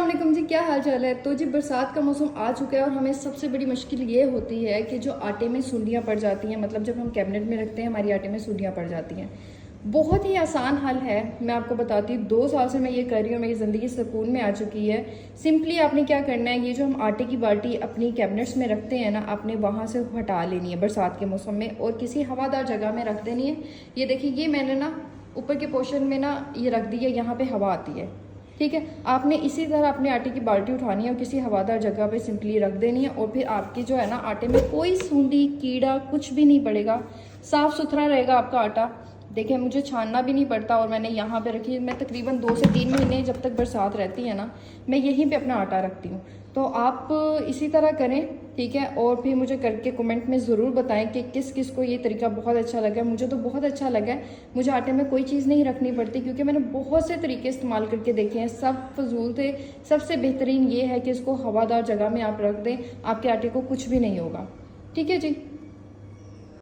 वालेकुम जी, क्या हाल चाल है। तो जी बरसात का मौसम आ चुका है और हमें सबसे बड़ी मुश्किल ये होती है कि जो आटे में सुंडियाँ पड़ जाती हैं, मतलब जब हम कैबिनेट में रखते हैं हमारी आटे में सुंडियाँ पड़ जाती हैं। बहुत ही आसान हल है, मैं आपको बताती हूँ। 2 साल से मैं ये कर रही हूँ, मेरी ज़िंदगी सुकून में आ चुकी है। सिंपली आपने क्या करना है, ये जो हम आटे की बाल्टी अपनी कैबिनेट्स में रखते हैं ना, आपने वहाँ से हटा लेनी है बरसात के मौसम में और किसी हवादार जगह में रख देनी है। ये देखिए, ये मैंने ना ऊपर के पोर्शन में ना ये रख दी है, यहाँ पे हवा आती है। ठीक है, आपने इसी तरह अपने आटे की बाल्टी उठानी है और किसी हवादार जगह पे सिंपली रख देनी है और फिर आपकी जो है ना आटे में कोई सूंडी कीड़ा कुछ भी नहीं पड़ेगा, साफ़ सुथरा रहेगा आपका आटा। देखिए, मुझे छानना भी नहीं पड़ता और मैंने यहाँ पे रखी, मैं तकरीबन 2 से 3 महीने जब तक बरसात रहती है ना, मैं यहीं पे अपना आटा रखती हूँ। तो आप इसी तरह करें, ठीक है। और फिर मुझे करके कमेंट में ज़रूर बताएं कि किस किस को ये तरीका बहुत अच्छा लगा। मुझे तो बहुत अच्छा लगा है, मुझे आटे में कोई चीज़ नहीं रखनी पड़ती क्योंकि मैंने बहुत से तरीके इस्तेमाल करके देखे हैं, सब फजूल थे। सबसे बेहतरीन ये है कि इसको हवादार जगह में आप रख दें, आपके आटे को कुछ भी नहीं होगा। ठीक है जी।